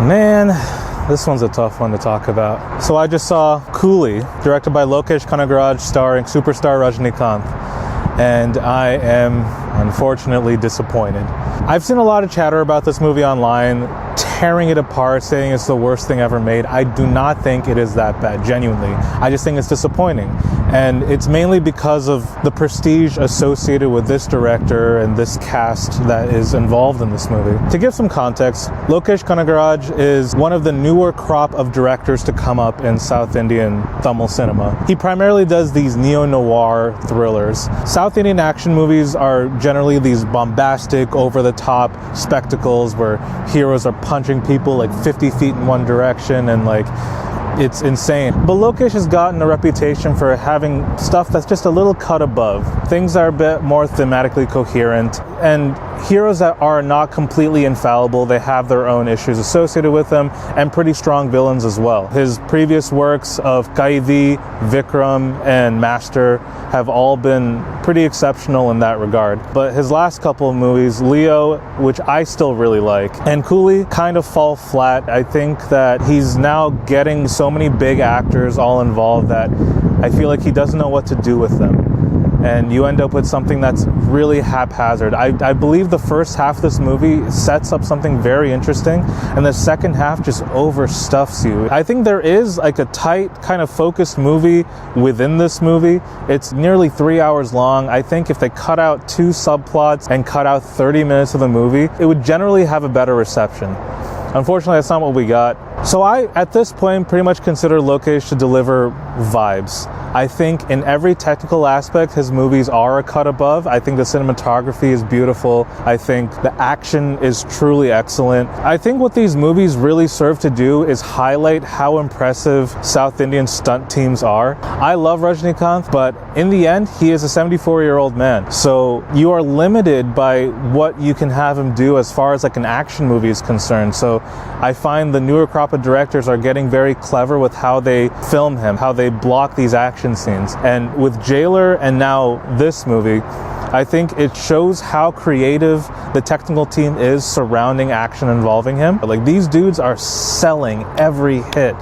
Man, this one's a tough one to talk about. So I just saw Coolie, directed by Lokesh Kanagaraj, starring superstar Rajinikanth, and I am unfortunately disappointed. I've seen a lot of chatter about this movie online, tearing it apart, saying it's the worst thing ever made. I do not think it is that bad, genuinely. I just think it's disappointing. And it's mainly because of the prestige associated with this director and this cast that is involved in this movie. To give some context, Lokesh Kanagaraj is one of the newer crop of directors to come up in South Indian Tamil cinema. He primarily does these neo-noir thrillers. South Indian action movies are generally these bombastic, over-the-top spectacles where heroes are punching people like 50 feet in one direction and like it's insane. But Lokesh has gotten a reputation for having stuff that's just a little cut above. Things that are a bit more thematically coherent and heroes that are not completely infallible. They have their own issues associated with them and pretty strong villains as well. His previous works of Kaidi, Vikram, and Master have all been pretty exceptional in that regard. But his last couple of movies, Leo, which I still really like, and Coolie kind of fall flat. I think that he's now getting so many big actors all involved that I feel like he doesn't know what to do with them. And you end up with something that's really haphazard. I believe the first half of this movie sets up something very interesting, and the second half just overstuffs you. I think there is like a tight, kind of focused movie within this movie. It's nearly 3 hours long. I think if they cut out 2 subplots and cut out 30 minutes of the movie, it would generally have a better reception. Unfortunately, that's not what we got. So I, at this point, pretty much consider Lokesh to deliver vibes. I think in every technical aspect, his movies are a cut above. I think the cinematography is beautiful. I think the action is truly excellent. I think what these movies really serve to do is highlight how impressive South Indian stunt teams are. I love Rajinikanth, but in the end, he is a 74-year-old man. So you are limited by what you can have him do as far as like an action movie is concerned. So I find the newer crop of directors are getting very clever with how they film him, how they block these action scenes. And with Jailer and now this movie, I think it shows how creative the technical team is surrounding action involving him. Like, these dudes are selling every hit,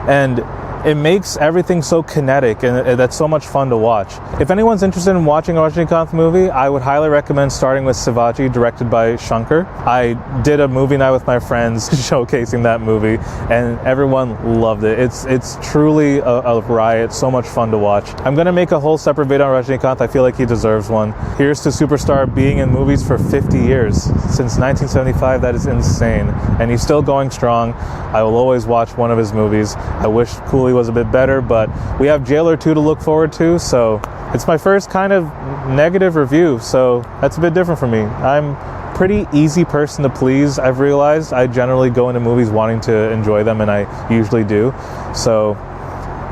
and it makes everything so kinetic, and that's so much fun to watch. If anyone's interested in watching a Rajinikanth movie, I would highly recommend starting with Sivaji, directed by Shankar. I did a movie night with my friends showcasing that movie, and everyone loved it. It's truly a riot, so much fun to watch. I'm gonna make a whole separate video on Rajinikanth. I feel like he deserves one. Here's to superstar being in movies for 50 years. Since 1975, that is insane. And he's still going strong. I will always watch one of his movies. I wish Coolie was a bit better, but we have Jailer 2 to look forward to, so it's my first kind of negative review, so that's a bit different for me. I'm a pretty easy person to please, I've realized. I generally go into movies wanting to enjoy them, and I usually do, so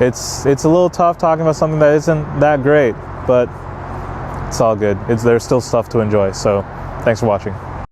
it's a little tough talking about something that isn't that great, but it's all good. There's still stuff to enjoy, so thanks for watching.